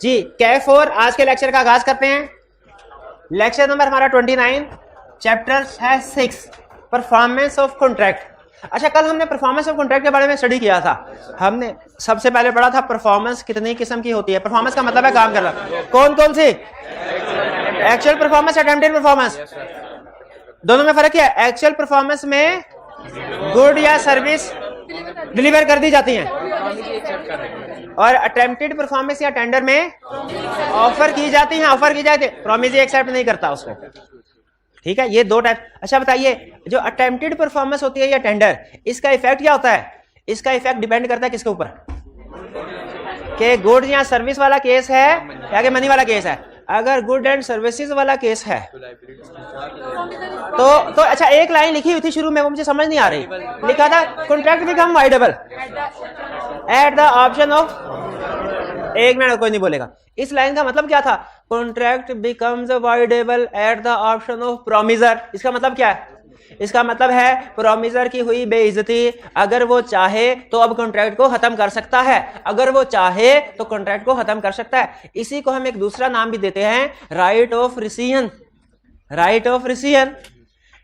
जी K4 आज के lecture का आगाज करते हैं। लेक्चर नंबर हमारा 29, चैप्टर है 6, परफॉर्मेंस ऑफ कॉन्ट्रैक्ट। अच्छा, कल हमने परफॉर्मेंस ऑफ कॉन्ट्रैक्ट के बारे में स्टडी किया था। हमने सबसे पहले पढ़ा था परफॉर्मेंस कितनी किस्म की होती है। परफॉर्मेंस का मतलब है काम करना। कौन कौन सी? एक्चुअल परफॉर्मेंस, अटेम्प्टेड परफॉर्मेंस, दोनों में फर्क है। एक्चुअल परफॉर्मेंस में गुड या सर्विस डिलीवर कर दी जाती है और अटेम्प्टेड परफॉर्मेंस या टेंडर में ऑफर की जाती है। ऑफर की जाती है, प्रॉमिस एक्सेप्ट नहीं करता उसको। ठीक है, ये दो टाइप। अच्छा बताइए, जो अटेम्प्टेड परफॉर्मेंस होती है या टेंडर, इसका इफेक्ट क्या होता है? इसका इफेक्ट डिपेंड करता है किसके ऊपर, कि गुड या सर्विस वाला केस है या कि मनी वाला केस है। अगर गुड एंड सर्विसेज वाला केस है तो अच्छा, एक लाइन लिखी हुई थी शुरू में, वो मुझे समझ नहीं आ रही। लिखा था contract become voidable at the option of, एक मिनट कोई नहीं बोलेगा। इस लाइन का मतलब क्या था? Contract becomes voidable at the option of promisor. इसका मतलब क्या है? इसका मतलब है प्रोमिसर की हुई बेइज्जती, अगर वो चाहे तो अब कॉन्ट्रैक्ट को खत्म कर सकता है। अगर वो चाहे तो कॉन्ट्रैक्ट को खत्म कर सकता है। इसी को हम एक दूसरा नाम भी देते हैं, राइट ऑफ रिसीजन। राइट ऑफ रिसीजन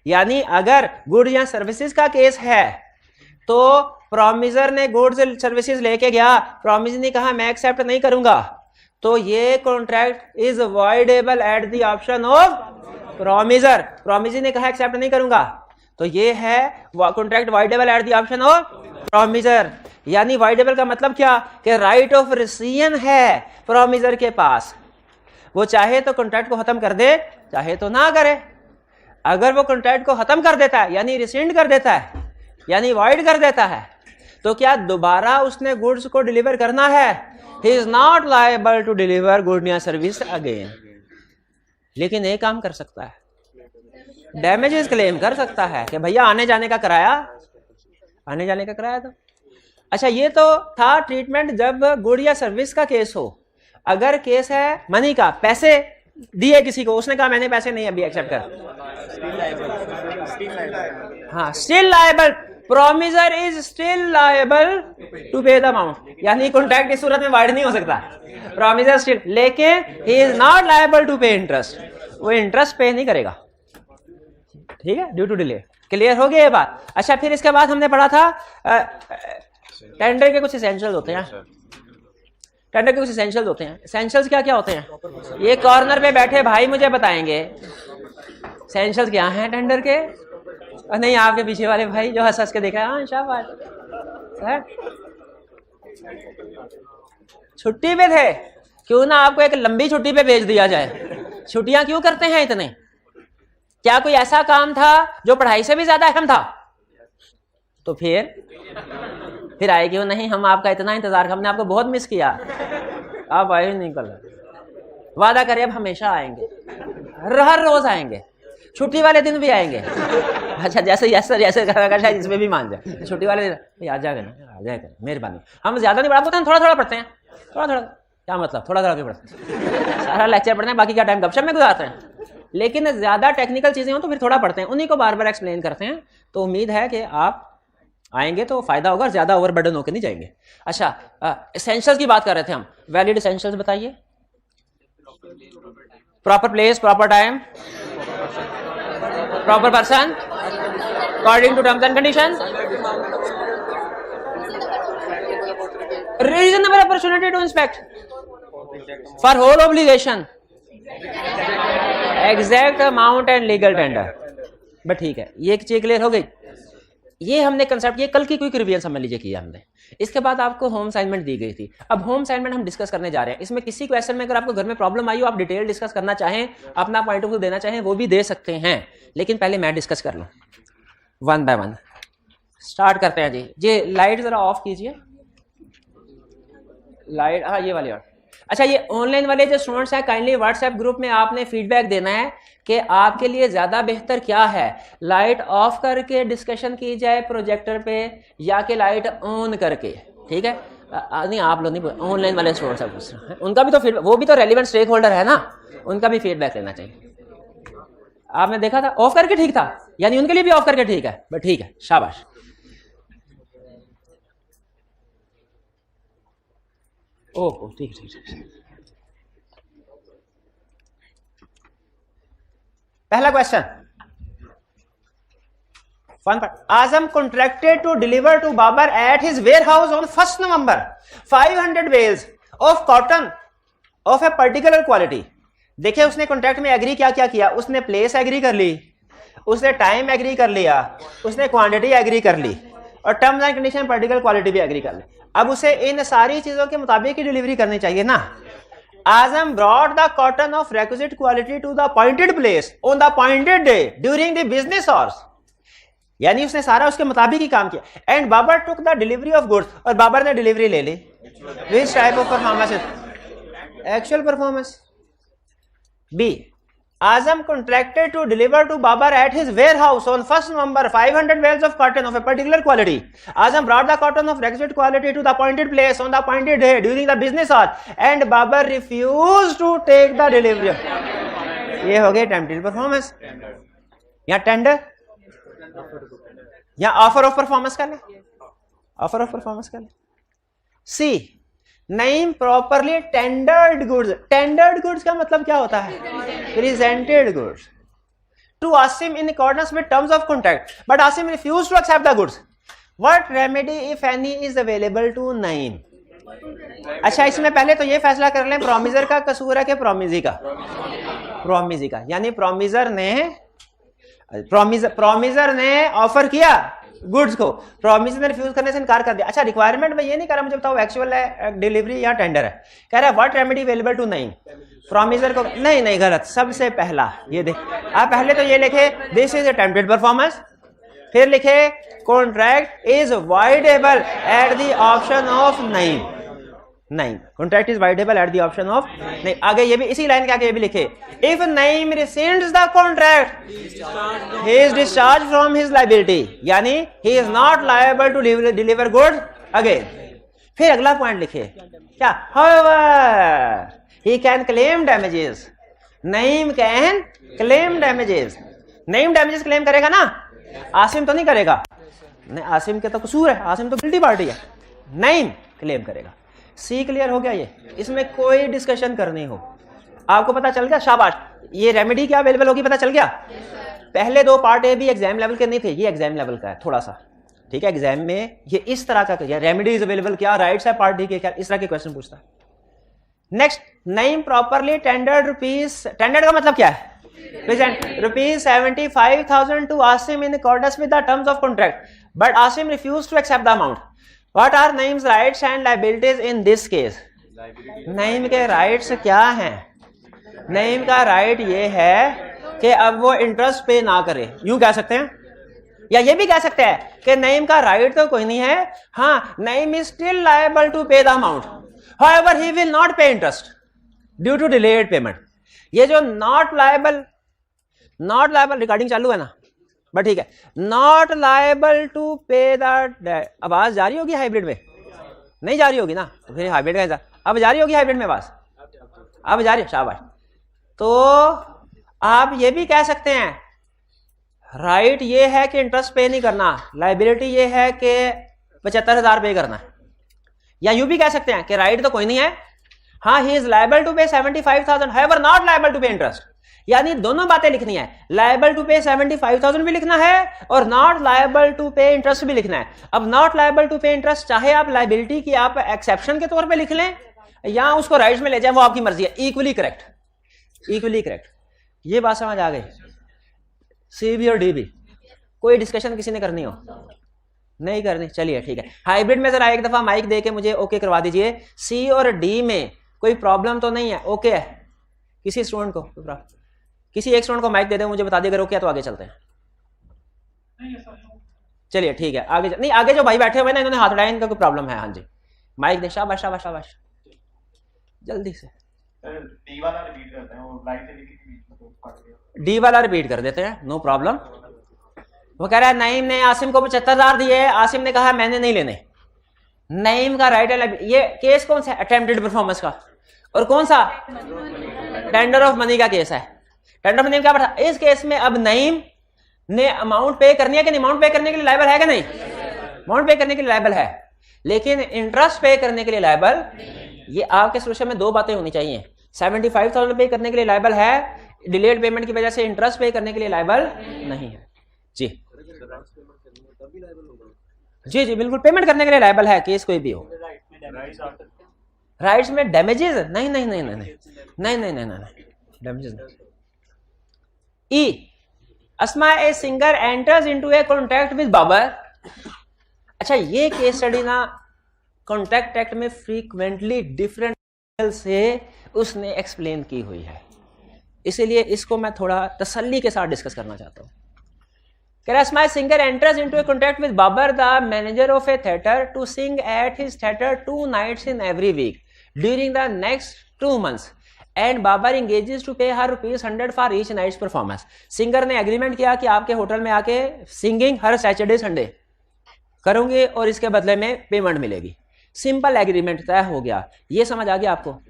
यानी अगर गुड या सर्विसेज का केस है तो प्रोमिसर ने गुड्स सर्विसेज लेके गया, प्रोमिसर ने कहा मैं एक्सेप्ट नहीं करूंगा, तो ये contract is voidable eight the option of promisor. Promisor ने कहा एक्सेप्ट नहीं करूंगा, तो ये है contract voidable eight the option of promisor. यानी वॉइडेबल का मतलब क्या, कि राइट ऑफ रिसीजन है प्रोमिसर के पास। वो चाहे तो कॉन्ट्रैक्ट को खत्म कर दे, चाहे तो ना करे। अगर वो कॉन्ट्रैक्ट को खत्म कर देता है यानी रिसेंड कर देता है, यानी वॉइड कर देता है, तो क्या दोबारा उसने गुड्स को डिलीवर करना है? He is not liable to deliver good या सर्विस अगेन। लेकिन एक काम कर सकता है, डैमेजेस क्लेम कर सकता है कि भैया आने जाने का किराया, आने जाने का किराया तो। अच्छा, ये तो था ट्रीटमेंट जब गुड या सर्विस का केस हो। अगर केस है मनी का, पैसे दिए किसी को, उसने कहा मैंने पैसे नहीं अभी एक्सेप्ट कर, हाँ still liable, promisor is still liable to pay the amount. यानी कॉन्ट्रैक्ट इस सूरत में वाइड नहीं हो सकता, प्रोमिसर स्टिल, लेकिन he is not liable to pay interest. वो इंटरेस्ट पे नहीं करेगा, ठीक है, ड्यू टू डिले। क्लियर हो गया ये बात? अच्छा, फिर इसके बाद हमने पढ़ा था टेंडर के कुछ एसेंशियल्स होते हैं। टेंडर के कुछ एसेंशियल्स होते हैं। एसेंशियल्स क्या क्या होते हैं? ये कॉर्नर पे बैठे भाई मुझे बताएंगे एसेंशियल्स क्या हैं टेंडर के। और नहीं, आपके पीछे वाले भाई जो हंस हंस के देख रहे हैं, हाँ शाबाश सर, छुट्टी पे थे, क्यों ना आपको एक लंबी छुट्टी पे भेज दिया जाए। छुट्टियां क्यों करते हैं इतने? क्या कोई ऐसा काम था जो पढ़ाई से भी ज्यादा अहम था? तो फिर आए क्यों नहीं? हम आपका इतना इंतजार, हमने आपको बहुत मिस किया, आप आए नहीं कल। वादा करें अब हमेशा आएंगे, हर रोज आएंगे, छुट्टी वाले दिन भी आएंगे। अच्छा, जैसे जैसे शायद इसमें भी मान जाए, छुट्टी वाले दिन आ जाएगा ना, आ जाएगा, मेहरबानी। हम ज्यादा नहीं पढ़ाते हैं, थोड़ा थोड़ा पढ़ते हैं, थोड़ा थोड़ा। क्या मतलब थोड़ा थोड़ा क्यों पढ़ते हैं? सारा लेक्चर पढ़ते हैं, बाकी का टाइम गपशप में गुजारते हैं। लेकिन ज्यादा टेक्निकल चीजें हो तो फिर थोड़ा पढ़ते हैं, उन्हीं को बार बार एक्सप्लेन करते हैं। तो उम्मीद है कि आप आएंगे तो फायदा होगा, ज्यादा ओवरबर्डन होकर नहीं जाएंगे। अच्छा, एसेंशियल्स की बात कर रहे थे हम। वैलिड एसेंशियल्स बताइए। Proper place, proper time, proper person, according to terms and conditions, reasonable opportunity to inspect, for whole obligation, exact amount and legal tender. But ठीक है, ये एक चीज क्लियर हो गई। ये हमने कंसेप्ट, ये कल की क्विक रिवीजन समझ लीजिए किया हमने। इसके बाद आपको होम असाइनमेंट दी गई थी। अब होम असाइनमेंट हम डिस्कस करने जा रहे हैं। इसमें किसी क्वेश्चन में अगर आपको घर में प्रॉब्लम आई हो, आप डिटेल डिस्कस करना चाहें, अपना पॉइंट ऑफ व्यू देना चाहें, वो भी दे सकते हैं। लेकिन पहले मैं डिस्कस कर लूं वन बाय वन। स्टार्ट करते हैं जी। ये लाइट जरा ऑफ कीजिए, लाइट, हाँ ये वाली और। अच्छा, ये ऑनलाइन वाले जो स्टूडेंट्स हैं, काइंडली व्हाट्सएप ग्रुप में आपने फीडबैक देना है कि आपके लिए ज्यादा बेहतर क्या है, लाइट ऑफ करके डिस्कशन की जाए प्रोजेक्टर पे या कि लाइट ऑन करके। ठीक है, नहीं आप लोग नहीं, ऑनलाइन वाले स्टूडेंट्स हैं, उनका भी तो फीडबैक, वो भी तो रेलिवेंट स्टेक होल्डर है ना, उनका भी फीडबैक लेना चाहिए। आपने देखा था ऑफ करके ठीक था, यानी उनके लिए भी ऑफ करके ठीक है। बट ठीक है, शाबाश। ओह ठीक ठीक ठीक। पहला question, Azam contracted to deliver to Babar at his warehouse on 1st November 500 bales of cotton of a particular quality. देखिए उसने कॉन्ट्रैक्ट में एग्री क्या क्या किया, उसने प्लेस एग्री कर ली, उसने टाइम एग्री कर लिया, उसने क्वांटिटी एग्री कर ली और terms and condition particular quality भी एग्री कर ली। अब उसे इन सारी चीजों के मुताबिक ही डिलीवरी करनी चाहिए ना। Azam brought the cotton of requisite quality to the appointed place on the appointed day during the business hours. यानी उसने सारा उसके मुताबिक ही काम किया। And Babar took the delivery of goods, और बाबर ने डिलीवरी ले ली। Which type of performance? Actual performance. B, Azam contracted to deliver to Babar at his warehouse on 1st November 500 bales of cotton of a particular quality. Azam brought the cotton of requisite quality to the appointed place on the appointed day during the business hour, and Babar refused to take the delivery. ये हो गई attempted performance या tender या offer of performance कर ले, offer of performance कर ले। C, Naeem properly tendered goods. Tendered goods का मतलब क्या होता है? Presented goods to Asim in accordance with terms of contract, but Asim refuse to accept the goods. What remedy if any is available to Naeem? अच्छा, इसमें पहले तो ये फैसला कर लें प्रोमिजर का कसूर है कि प्रोमिजी का? प्रोमिजी का। यानी प्रोमिजर ने ऑफर किया गुड्स को, प्रोमिजर ने रिफ्यूज करने से इनकार कर दिया। अच्छा, रिक्वायरमेंट में ये नहीं कह रहा मुझे बताओ एक्चुअल है डिलीवरी या टेंडर है, कह रहा है what remedy available to Naeem. Promisor को नहीं गलत, सबसे पहला ये देख, आप पहले तो ये लिखे दिस इज अटेम्प्टेड परफॉर्मेंस, फिर लिखे contract is voidable at the option of Naeem. Contract is voidable at the option of नहीं। आगे ये भी इसी लाइन के आगे ये भी लिखे if Naeem rescinds the contract he is discharge from his liability, यानी he is not liable to deliver goods again. फिर अगला पॉइंट लिखे क्या, however he can claim damages. Naeem can claim damages. Naeem damages claim करेगा ना, आसिम तो नहीं करेगा। नहीं, आसिम के तो कसूर है, आसिम तो गिल्टी पार्टी है, नईम क्लेम करेगा। सी क्लियर हो गया? ये इसमें कोई डिस्कशन करनी हो, आपको पता चल गया, शाबाश। ये रेमेडी क्या अवेलेबल होगी पता चल गया। पहले दो पार्ट ए भी एग्जाम लेवल के नहीं थे, ये एग्जाम लेवल का है थोड़ा सा, ठीक है। एग्जाम में ये इस तरह का रेमेडी इज अवेलेबल, क्या राइट्स है पार्ट डी के, क्या इस तरह के क्वेश्चन पूछता है। Next, Naeem properly tendered rupees, tendered का मतलब क्या है? Present rupees 75,000 to Asim in accordance with the terms of contract, but Asim refuse to accept the amount. What are Naeem's rights and liabilities in this case? Naeem के rights क्या हैं? नईम का right ये है कि अब वो इंटरेस्ट पे ना करे, यूं कह सकते हैं, या ये भी कह सकते हैं कि नईम का राइट तो कोई नहीं है, हाँ Naeem is still liable to pay the amount, however he will not pay interest due to delayed payment. ये जो नॉट लायबल रिकॉर्डिंग चालू है ना, बट ठीक है, not liable to pay the, आवाज जा रही होगी हाइब्रिड में? नहीं जा रही होगी ना, तो फिर हाइब्रिड का अब जा रही होगी हाइब्रिड में आवाज, अब जा रही है, शाबाश। तो आप ये भी कह सकते हैं राइट ये है कि इंटरेस्ट पे नहीं करना, लाइबिलिटी ये है कि 75,000 पे करना है। या यूं भी कह सकते हैं कि राइट तो कोई नहीं है, हाँ ही इज लायबल टू पे 75,000 however not liable to pay interest. यानी दोनों बातें लिखनी है, लायबल टू पे 75,000 भी लिखना है और not liable to pay interest भी लिखना है। अब not liable to pay interest चाहे आप लायबिलिटी की आप एक्सेप्शन के तौर पे लिख लें या उसको राइट्स में ले जाए, वो आपकी मर्जी है। Equally correct, equally correct. ये बात समझ आ गई? सी भी और डी भी कोई डिस्कशन किसी ने करनी हो? नहीं करनी, चलिए ठीक है। हाइब्रिड में जरा एक दफा माइक दे के मुझे ओके करवा दीजिए। सी और डी में कोई प्रॉब्लम तो नहीं है? ओके है? किसी स्टूडेंट को, किसी एक स्टूडेंट को माइक दे दे, मुझे बता दिया अगर ओके तो आगे चलते हैं। चलिए ठीक है, आगे नहीं, आगे जो भाई बैठे हुए ना इन्होंने हाथ उठाया, इनका कोई प्रॉब्लम है? हाँ जी, माइक दे, शाबाश शाबाश शाबाश, जल्दी से। डी वाला रिपीट करते हैं, डी वाला रिपीट कर देते हैं, नो प्रॉब्लम। वो कह रहा है नईम ने आसिम को 75,000 दिए, आसिम ने कहा मैंने नहीं लेने। नईम का राइट है। ये केस कौन सा है? अटेम्प्टेड परफॉर्मेंस का। और कौन सा? टेंडर ऑफ मनी का केस है। टेंडर ऑफ मनी क्या पता? इस केस में अब नईम ने अमाउंट पे करनी है कि नहीं? अमाउंट पे करने के लिए लायबल है कि नहीं? अमाउंट पे करने के लिए लायबल है, लेकिन इंटरेस्ट पे करने के लिए लायबल। ये आपके सोल्यूशन में दो बातें होनी चाहिए। 75,000 पे करने के लिए लायबल है, डिलेड पेमेंट की वजह से इंटरेस्ट पे करने के लिए लायबल नहीं है। जी जी जी बिल्कुल, पेमेंट करने के लिए लायबल है, केस कोई भी हो। राइट्स में डैमेजेस नहीं नहीं नहीं नहीं नहीं नहीं नहीं नहीं डैमेजेस नहीं। E Asma a singer enters into a contract with Babar. अच्छा ये केस स्टडी ना कॉन्ट्रैक्ट एक्ट में फ्रीक्वेंटली डिफरेंट से उसने एक्सप्लेन की हुई है, इसीलिए इसको मैं थोड़ा तसल्ली के साथ डिस्कस करना चाहता हूं। Asma singer enters into a contract with Babar, the manager of a theatre, to sing at his theatre 2 nights in every week during the next 2 months, and Babar engages to pay her ₹100 for each night's performance. Singer ने agreement किया कि आपके hotel में आके singing हर Saturday Sunday करूंगी और इसके बदले में पेमेंट मिलेगी। सिंपल एग्रीमेंट तय हो गया। ये समझ आ गया आपको?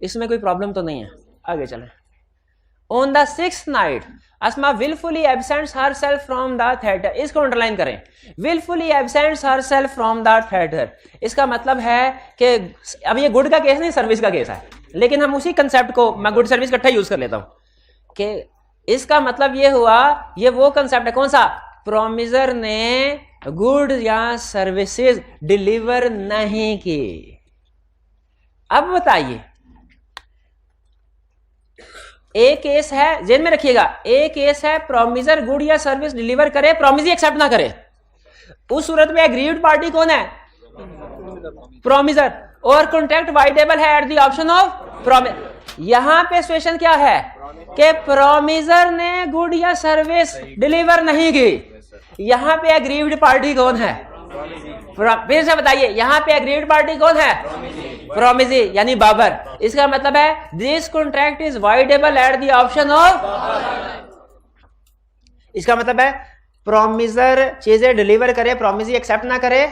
इसमें कोई प्रॉब्लम तो नहीं है। आगे चलें। On the 6th night, Asma willfully absents herself from the theatre. इसको अंडरलाइन करें, willfully absents herself from the theatre। इसका मतलब है कि अब ये गुड का केस नहीं, सर्विस का केस है, लेकिन हम उसी कंसेप्ट को मैं गुड सर्विस इकट्ठा यूज कर लेता हूं कि इसका मतलब ये हुआ, ये वो कंसेप्ट है कौन सा, प्रोमिजर ने गुड या सर्विसेज डिलीवर नहीं की। अब बताइए, एक केस है, जेल में रखिएगा, एक केस है प्रोमिजर गुड या सर्विस डिलीवर करे, प्रोमिजी एक्सेप्ट ना करे। उस सूरत में एग्रीड पार्टी कौन है, प्रोमिजर, और कॉन्ट्रैक्ट वाइडेबल है एट द ऑप्शन ऑफ प्रोमिजर। यहां पे सिचुएशन क्या है कि प्रोमिजर ने गुड या सर्विस डिलीवर नहीं की। यहां पे एग्रीड पार्टी कौन है, फिर से बताइए, यहां पे एग्रीड पार्टी कौन है, प्रोमिजी यानी बाबर। इसका मतलब है this contract is voidable at the option of. इसका मतलब है प्रोमिजर चीजें डिलीवर करे, प्रोमिजी एक्सेप्ट ना करे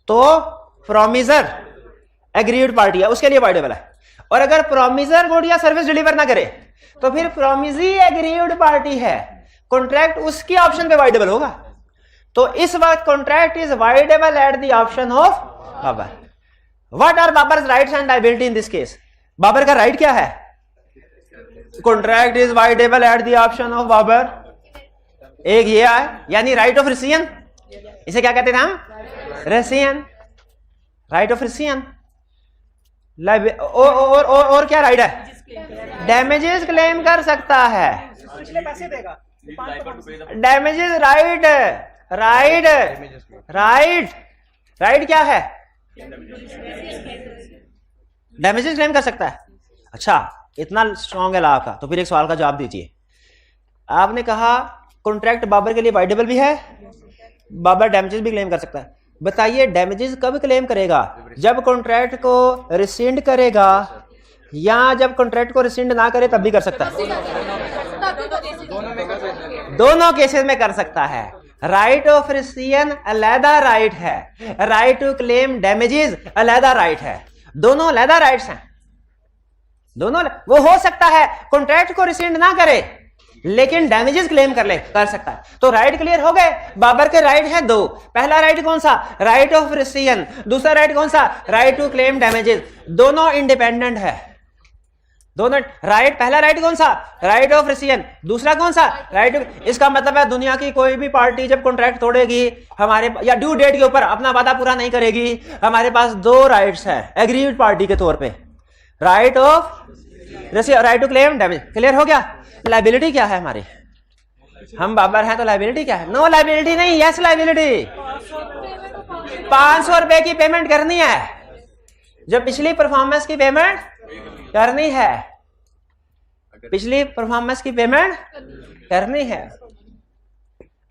तो प्रोमिजर एग्रीड पार्टी है, उसके लिए वाइडेबल है। और अगर प्रोमिजर गुड या सर्विस डिलीवर ना करे तो फिर प्रोमिजी एग्रीड पार्टी है, कॉन्ट्रैक्ट उसकी ऑप्शन पे वाइडेबल होगा। तो इस वक्त contract is voidable at the option of Babar. What are Babar's rights and liability in this case? Babar का राइट क्या है, contract is voidable at the option of Babar. एक ये है, यानी राइट ऑफ रिसियन, इसे क्या कहते थे हम, रेसियन, राइट ऑफ रिसियन। और क्या राइट है, डैमेजेस क्लेम कर सकता है, damages right, right right right क्या है, डैमेजेस क्लेम कर सकता है। अच्छा इतना स्ट्रॉन्ग है लॉ का, तो फिर एक सवाल का जवाब दीजिए। आपने कहा कॉन्ट्रैक्ट बाबर के लिए वाइडेबल भी है, बाबर डैमेजेस भी क्लेम कर सकता है। बताइए डैमेजेस कब क्लेम करेगा, जब कॉन्ट्रैक्ट को रिसिंड करेगा या जब कॉन्ट्रैक्ट को रिसिंड ना करे तब भी कर सकता है? दोनों केसेस में कर सकता है। राइट ऑफ रिसियन अलहदा राइट है, राइट टू क्लेम डैमेजेस अलहदा राइट है, दोनों अलहदा राइट्स हैं। दोनों वो हो सकता है कॉन्ट्रैक्ट को रिसिंड ना करे लेकिन डैमेजेस क्लेम कर सकता है। तो राइट क्लियर हो गए। बाबर के राइट है दो, पहला राइट कौन सा, राइट ऑफ रिसियन, दूसरा राइट कौन सा, राइट टू क्लेम डैमेजेस। दोनों इंडिपेंडेंट है, दोनों राइट, पहला राइट कौन सा, राइट ऑफ रिसियन, दूसरा कौन सा, राइट। इसका मतलब है दुनिया की कोई भी पार्टी जब कॉन्ट्रैक्ट तोड़ेगी हमारे या ड्यू डेट के ऊपर अपना वादा पूरा नहीं करेगी, हमारे पास दो राइट्स है एग्रीड पार्टी के तौर पे, right of rescission, right to claim damage. Clear हो गया। लायबिलिटी क्या है हमारी, हम बाबर हैं तो लायबिलिटी क्या है, नो लायबिलिटी नहीं, यस लायबिलिटी। 500 रुपए की पेमेंट करनी है, जो पिछली परफॉर्मेंस की पेमेंट करनी है, पिछली परफॉर्मेंस की पेमेंट करनी है।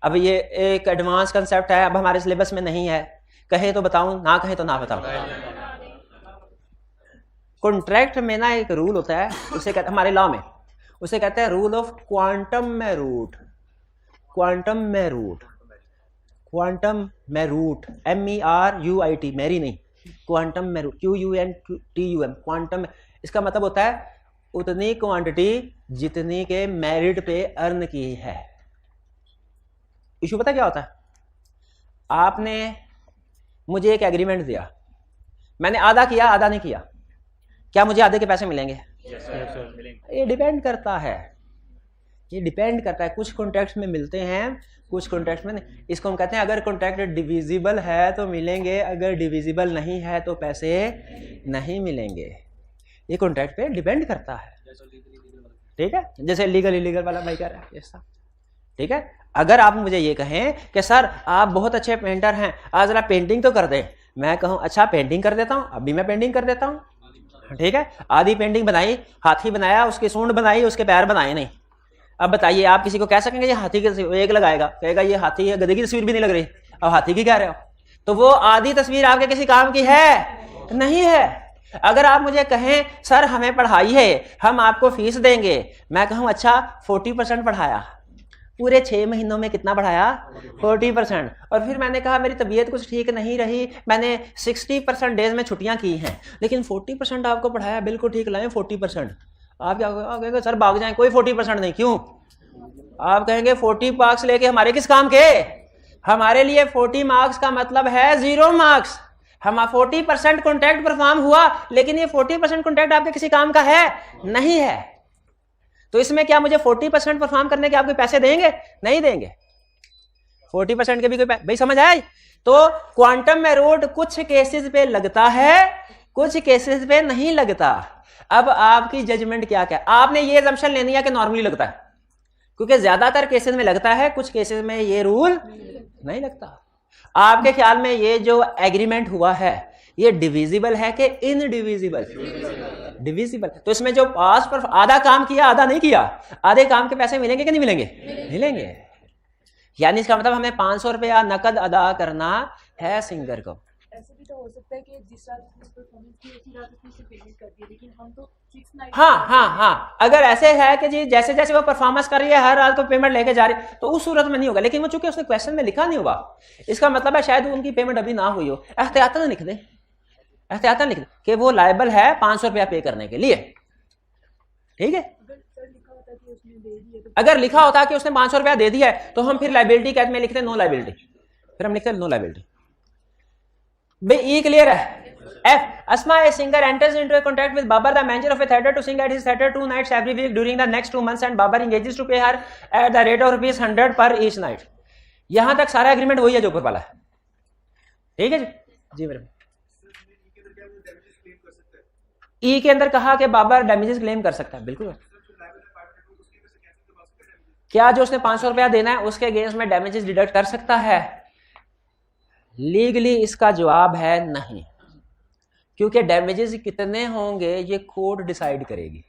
अब ये एक एडवांस कंसेप्ट है, अब हमारे सिलेबस में नहीं है, कहे तो बताऊं, ना कहे तो ना बताऊं। कॉन्ट्रैक्ट में ना एक रूल होता है, उसे कहते हमारे लॉ में उसे कहते हैं rule of quantum Meerut. Quantum Meerut, quantum Meerut, MERUIT, मेरी नहीं, क्वांटम मेरूट, QUNTUM, क्वांटम। इसका मतलब होता है उतनी क्वांटिटी जितनी के मेरिट पे अर्न की है। इशू पता क्या होता है, आपने मुझे एक एग्रीमेंट दिया, मैंने आधा किया आधा नहीं किया, क्या मुझे आधे के पैसे मिलेंगे? ये डिपेंड करता है, ये डिपेंड करता है। कुछ कॉन्ट्रैक्ट्स में मिलते हैं, कुछ कॉन्ट्रैक्ट्स में नहीं। इसको हम कहते हैं अगर कॉन्ट्रैक्ट डिविजिबल है तो मिलेंगे, अगर डिविजिबल नहीं है तो पैसे नहीं मिलेंगे। ये कॉन्ट्रैक्ट पे डिपेंड करता है, ठीक है। जैसे लीगल इलीगल वाला भाई कह रहा है ऐसा, ठीक है। अगर आप मुझे ये कहें कि सर आप बहुत अच्छे पेंटर हैं, आज जरा पेंटिंग तो कर दे, मैं कहूँ अच्छा पेंटिंग कर देता हूँ, अभी मैं पेंटिंग कर देता हूँ, ठीक है। आधी पेंटिंग बनाई, हाथी बनाया, उसकी सूंड बनाई, उसके पैर बनाए नहीं। अब बताइए आप किसी को कह सकेंगे ये हाथी की तस्वीर, एक लगाएगा कहेगा ये हाथी है, गधे की तस्वीर भी नहीं लग रही, अब हाथी की कह रहे हो, तो वो आधी तस्वीर आपके किसी काम की है नहीं है। अगर आप मुझे कहें सर हमें पढ़ाई है, हम आपको फीस देंगे, मैं कहूं अच्छा 40% पढ़ाया, पूरे 6 महीनों में कितना पढ़ाया 40%, और फिर मैंने कहा मेरी तबीयत कुछ ठीक नहीं रही, मैंने 60% डेज में छुट्टियां की हैं, लेकिन 40% आपको पढ़ाया, बिल्कुल ठीक लाएं 40%। आप क्या कहेंगे सर भाग जाएं, कोई 40% नहीं, क्यों? आप कहेंगे 40 मार्क्स लेके हमारे किस काम के? हमारे लिए 40 मार्क्स का मतलब है 0 मार्क्स। हम 40% कॉन्ट्रैक्ट परफॉर्म हुआ, लेकिन ये 40% कॉन्ट्रैक्ट आपके किसी काम का है नहीं है। तो इसमें क्या मुझे 40% परफॉर्म करने के आपके पैसे देंगे? नहीं देंगे। 40% के भी कोई भाई समझ आए? तो क्वांटम में रूट कुछ केसेस पे लगता है, कुछ केसेस पे नहीं लगता। अब आपकी जजमेंट क्या क्या, आपने ये असम्पशन लेनी है कि नॉर्मली लगता है, क्योंकि ज्यादातर केसेस में लगता है, कुछ केसेस में ये रूल नहीं लगता। आपके ख्याल में ये जो एग्रीमेंट हुआ है ये डिविजिबल है कि इनडिविजिबल? डिविजिबल। तो इसमें जो पास पर आधा काम किया आधा नहीं किया, आधे काम के पैसे मिलेंगे कि नहीं मिलेंगे? मिलेंगे। यानी इसका मतलब हमें 500 रुपया नकद अदा करना है सिंगर को। ऐसे भी तो हो सकता है कि जिस रात उसने परफॉर्मेंस की उसी रात उसने उसे पेमेंट कर दिया, लेकिन हम तो 6 नाइट। हाँ, अगर ऐसे है कि जी जैसे जैसे वो परफॉर्मेंस कर रही है हर रात को पेमेंट लेके जा रही है, तो उस सूरत में नहीं होगा। लेकिन वो चूंकि उसने क्वेश्चन में लिखा नहीं हुआ, इसका मतलब है शायद उनकी पेमेंट अभी ना हुई हो, एहतियातन लिख दे, एहतियातन लिख दे कि वो लायबल है 500 रुपया पे करने के लिए, ठीक है। अगर लिखा होता कि उसने 500 रुपया दे दिया है, तो हम फिर लाइबिलिटी कैद में लिखते नो लाइबिलिटी, फिर हम लिखते नो लाइबिलिटी। भाई ई क्लियर है? F. Asma, a singer, enters into a contract with Babar, the manager of a theatre, to sing at his theatre 2 nights every week during the next 2 months, and Babar engages to pay her at the rate of ₹100 per each night. यहां तक सारा agreement वही है जो ऊपर वाला है, ठीक है जी? जी मेरे ई के अंदर कहा कि बाबर डैमेजेस क्लेम कर सकता है, बिल्कुल। क्या जो उसने 500 रुपया देना है उसके अगेंस्ट में डैमेजेस डिडक्ट कर सकता है? लीगली इसका जवाब है नहीं, क्योंकि डैमेजेस कितने होंगे ये कोर्ट डिसाइड करेगी,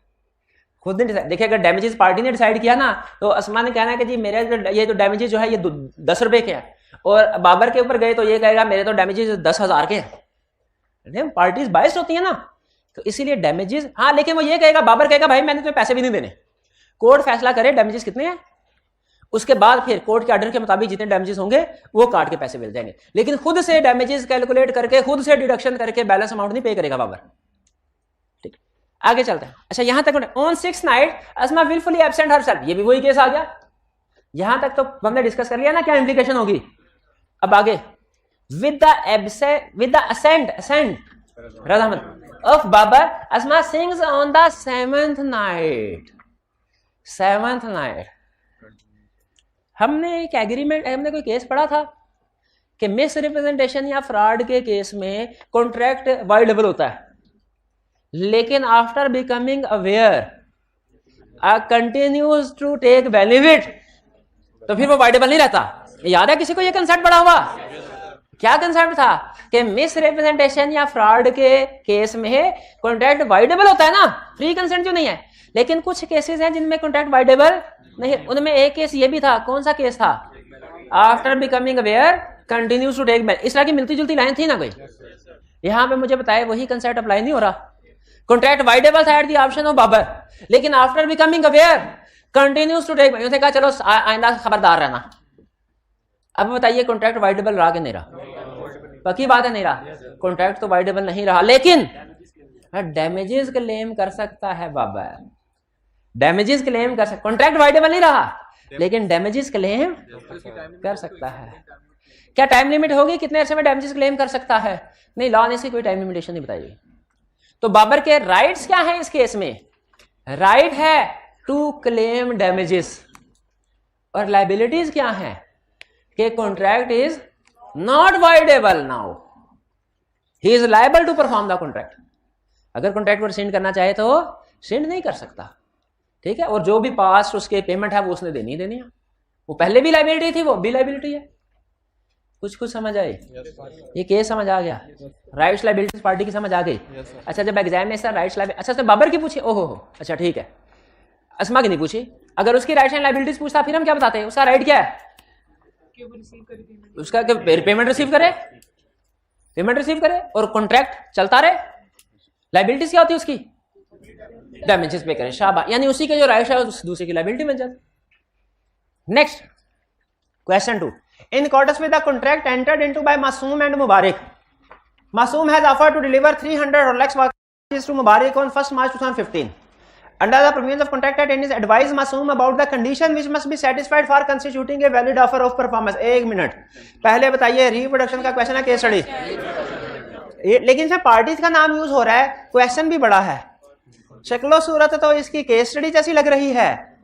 खुद नहीं डिसाइड। देखिए अगर डैमेजेस पार्टी ने डिसाइड किया ना, तो असमा ने कहना है कि जी मेरे ये जो डैमेजेस जो है ये 10 रुपए के हैं, और बाबर के ऊपर गए तो ये कहेगा मेरे तो डैमेजेस 10,000 के हैं। पार्टीज बायस्ड होती है ना, तो इसीलिए डैमेजेस, हाँ, लेकिन वो ये कहेगा, बाबर कहेगा भाई मैंने तो पैसे भी नहीं देने, कोर्ट फैसला करे डैमेजेस कितने हैं, उसके बाद फिर कोर्ट के ऑर्डर के मुताबिक जितने डैमेजेस होंगे वो काट के पैसे मिल जाएंगे। लेकिन खुद से डैमेजेस कैलकुलेट करके, खुद से डिडक्शन करके बैलेंस अमाउंट नहीं पे करेगा बाबर, ठीक। आगे चलते हैं। अच्छा यहां तक on 6th night Asma wilfully absent herself, ये भी वही केस आ गया। यहां तक तो हमने डिस्कस कर लिया ना क्या इंप्लीकेशन होगी। अब आगे विद द असेंट रजामंद of Babar, Asma sings on the 7th night. 7th night हमने एक एग्रीमेंट, हमने कोई केस पढ़ा था कि मिस रिप्रेजेंटेशन या फ्रॉड के केस में कॉन्ट्रैक्ट वाइडेबल होता है, लेकिन after becoming aware continues to take benefit, तो फिर वो वाइडेबल नहीं रहता। याद है किसी को ये कंसेप्ट पढ़ा हुआ? क्या कंसेप्ट था कि मिस रिप्रेजेंटेशन या फ्रॉड के केस में कॉन्ट्रैक्ट वाइडेबल होता है ना, फ्री कंसेंट जो नहीं है। लेकिन कुछ केसेस हैं जिनमें कॉन्ट्रैक्ट वाइडेबल नहीं, उनमें एक केस ये भी था। कौन सा केस था? After becoming aware continues to take benefit. इस तरह की मिलती जुलती लाइन थी ना कोई, यहां पे मुझे बताया वही कंसेप्ट अप्लाई नहीं हो रहा। कॉन्ट्रैक्ट वाइडेबल था at the option of Babar, लेकिन after becoming aware continues to take benefit, उसने कहा चलो आइंदा खबरदार रहना। अब बताइए कॉन्ट्रैक्ट वाइडेबल रहा कि नहीं रहा? पक्की बात है नहीं रहा, कॉन्ट्रैक्ट तो वाइडेबल नहीं रहा, लेकिन डैमेजेस क्लेम कर सकता है बाबर, डैमेजेस क्लेम कर सकता। कॉन्ट्रैक्ट वाइडेबल नहीं रहा, लेकिन डैमेजेस क्लेम कर सकता है। क्या टाइम लिमिट होगी कितने अरसे में डैमेजेस क्लेम कर सकता है? नहीं, लॉ ने इसकी कोई टाइम लिमिटेशन नहीं बताई। तो बाबर के राइट्स क्या हैं इस केस में? राइट है टू क्लेम डैमेजेस, और लाइबिलिटीज क्या है कि contract is not voidable now, he is liable to perform the contract. अगर कॉन्ट्रैक्ट को रिसेंड करना चाहे तो रिसेंड नहीं कर सकता, ठीक है। और जो भी पास्ट उसके पेमेंट है वो उसने देनी है, वो पहले भी लाइबिलिटी थी, वो भी लाइबिलिटी है। कुछ समझ आए? ये केस समझ आ गया? राइट्स लाइबिलिटीज पार्टी की समझ आ गई? अच्छा, जब एग्जाम में सर राइट्स लाइबिलिटी, अच्छा बाबर की पूछी, ओहो हो, अच्छा ठीक है, अस्मा की नहीं पूछी। अगर उसकी राइट्स एंड लाइबिलिटीज पूछता फिर हम क्या बताते हैं? उसका राइट क्या है? उसका पेमेंट रिसीव करे, पेमेंट रिसीव करे और कॉन्ट्रैक्ट चलता रहे। लाइबिलिटीज क्या होती है उसकी? डैमेजेस पे करे, शाबाश, यानी उसी के जो राइट है उस दूसरे की लाइबिलिटी बन जाती। Next question 2, in accordance with the contract entered into by Masoom and Mubarak, Masoom has offered to deliver 300 Rolex watches to Mubarak on 1st March 2015. Under the provisions of contract at is advise Masoom about the condition which must be satisfied for constituting a valid offer of performance. एक minute पहले बताइए, reproduction का question है, case study, लेकिन इसमें parties का नाम use हो रहा है, क्वेश्चन भी बड़ा है, शक्लो सूरत तो इसकी केस स्टडी जैसी लग रही है,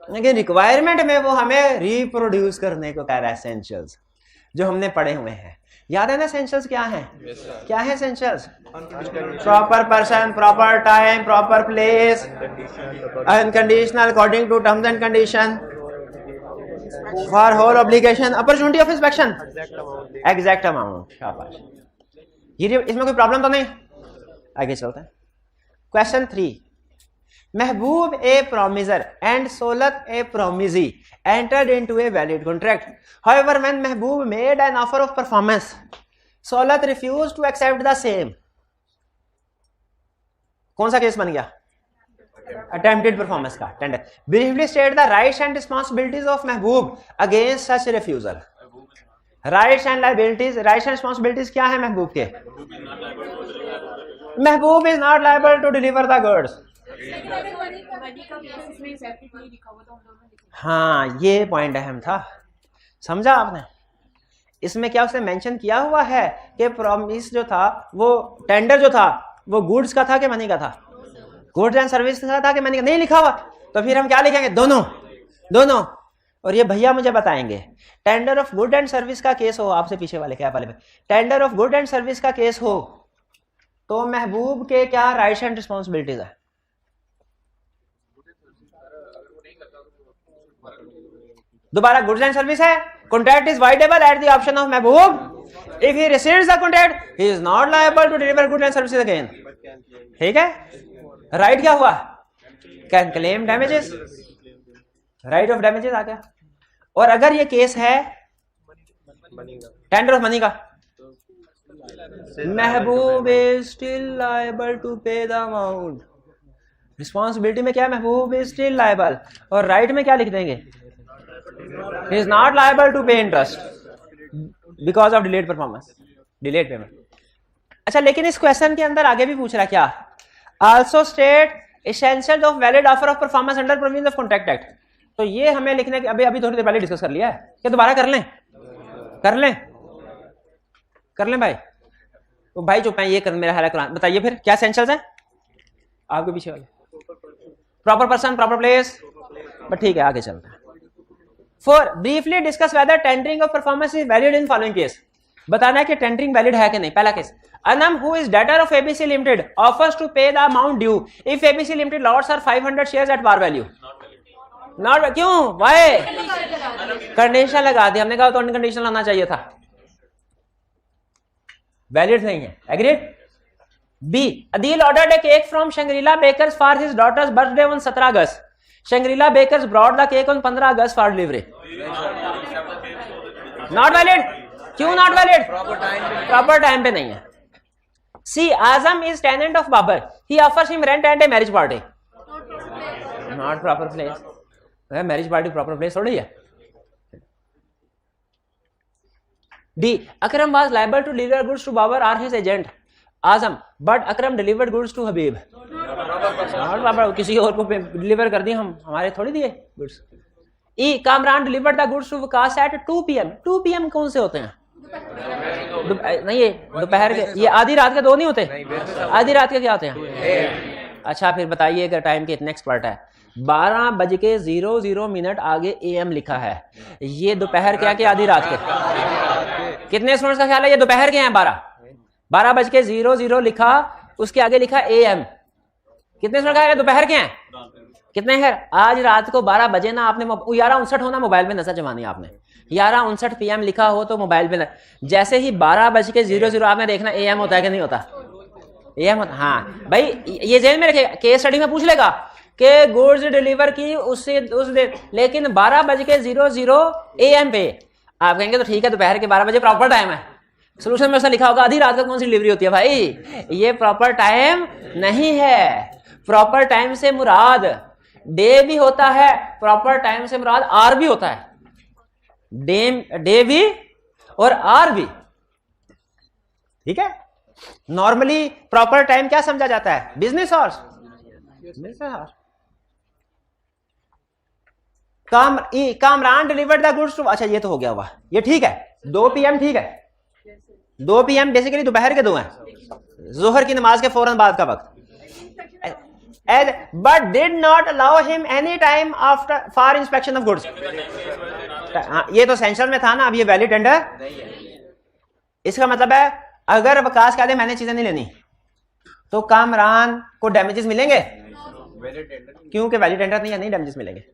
लेकिन रिक्वायरमेंट में वो हमें रिप्रोड्यूस करने को कह रहा है एसेंशियल्स जो हमने पढ़े हुए हैं। याद है ना एसेंशियल्स क्या है? क्या है essentials? Proper person, proper time, proper place, unconditional according to terms and condition, for whole obligation, opportunity of inspection, exact amount. शाबाश, ये इसमें कोई प्रॉब्लम तो नहीं? आगे चलते हैं। Question 3, Mehboob a promiser and Solat a promisee entered into a valid contract. However, when Mehboob made an offer of performance, Solat refused to accept the same. कौन सा केस बन गया? Attempted performance का tender. Briefly state the rights and responsibilities of Mehboob against such refusal. Rights and liabilities, rights and responsibilities क्या है महबूब के? Mehboob is not liable to deliver the goods. हाँ, ये पॉइंट अहम था, समझा आपने? इसमें क्या उसने मेंशन किया हुआ है कि प्रॉमिस जो था, वो टेंडर जो था वो गुड्स का था कि मनी का था? गुड्स एंड सर्विस का था कि मनी का? नहीं लिखा हुआ, तो फिर हम क्या लिखेंगे? दोनों, दोनों। और ये भैया मुझे बताएंगे, tender of good and service का केस हो, आपसे पीछे वाले क्या वाले में, tender of good and service का केस हो तो महबूब के क्या राइट्स एंड रिस्पॉन्सिबिलिटीज है? दोबारा, गुड्स एंड सर्विस है, contract is voidable at the option of Mehboob, if he receives the contract he is not liable to deliver goods and services again. ठीक है, राइट क्या हुआ? Can claim damages, right of damages आ गया। और अगर ये केस है टेंडर ऑफ मनी का, महबूब is still liable to pay the amount. Responsibility में क्या? महबूब इज स्टिल लायबल, और राइट में क्या लिख देंगे? He is not liable to pay interest because of delayed performance, delayed payment. अच्छा, लेकिन इस क्वेश्चन के अंदर आगे भी पूछ रहा है क्या? Also state essentials of valid offer of performance under provisions of contract act. तो ये हमें लिखने के अभी थोड़ी देर पहले डिस्कस कर लिया है, क्या दोबारा कर लें? कर लें भाई। तो भाई चुप है, ये कर मेरा हाल कुरान। बताइए फिर क्या एसेंशियल्स है आपके पीछे वाले? Proper person, proper place, but ठीक है, आगे चलते हैं। 4, briefly discuss whether tendering of performance is valid in following case. बताना है कि टेंडरिंग वैलिड है कि नहीं। पहला case, Anam who is debtor of ABC limited offers to pay the amount due if ABC limited allots are 500 shares at par value. Not, क्यों? Why? Condition लगा दी हमने, कहा तो कंडीशन लाना चाहिए था, वैलिड नहीं है। Agreed. B, Adeel ordered a cake from Shangrila bakers for his daughter's birthday on 17 August. Shangrila bakers brought the cake on 15 August for delivery. Not valid. क्यों नॉट वैलिड? प्रॉपर टाइम पे नहीं है। C, Azam is tenant of Babar, he offers him rent and a marriage party. Not proper place. Marriage party proper place थोड़ी है। D, Akram was liable to deliver goods to Babar or his agent Azam, but Akram delivered goods to Habib. Not proper, किसी और को deliver कर दिए हम, हमारे थोड़ी दिए goods. E, Kamran delivered the goods to Waqas at 2 PM। 2 PM कौन से होते हैं? नहीं, ये दोपहर के, ये आधी रात के 2 नहीं होते? आधी रात के क्या होते हैं? अच्छा फिर बताइए अगर टाइम के इतने एक्सपर्ट है, 12:00 आगे AM लिखा है, ये दोपहर के कि आधी रात के? कितने स्टूडेंट्स का ख्याल है ये दोपहर के हैं? 12:00 लिखा, उसके आगे लिखा AM। कितने स्टूडेंट का दोपहर के हैं? कितने हैं? आज रात को 12 बजे ना आपने 11:59 होना मोबाइल पे नजर जमानी आपने, 11:59 PM लिखा हो तो मोबाइल पे जैसे ही 12:00 आपने देखना AM होता है कि नहीं होता? AM होता। हाँ भाई ये जेल में रखे, केस स्टडी में पूछ लेगा कि गुड्स डिलीवर की उससे उस दिन, लेकिन 12:00 AM पे आप कहेंगे तो ठीक है दोपहर के 12 बजे प्रॉपर टाइम है। सोल्यूशन में ऐसा लिखा होगा आधी रात को कौन सी डिलीवरी होती है? भाई ये प्रॉपर टाइम नहीं है। प्रॉपर टाइम से मुराद डे भी होता है, प्रॉपर टाइम से मुराद आर भी होता है, डे भी और आर भी। ठीक है, नॉर्मली प्रॉपर टाइम क्या समझा जाता है? Business hours. Kamran delivered the goods to, अच्छा ये तो हो गया हुआ, ये ठीक है। 2 PM ठीक है, 2 PM बेसिकली दोपहर के 2 हैं, जोहर की नमाज के फौरन बाद का वक्त। But did not allow him any time after for inspection of goods. ये तो सेंशन में था ना, अब ये वैलिड टेंडर। इसका मतलब है अगर वकास कहते मैंने चीजें नहीं लेनी तो कामरान को डैमेजेस मिलेंगे, क्योंकि वैलिड टेंडर नहीं है, नहीं डैमेजेस मिलेंगे।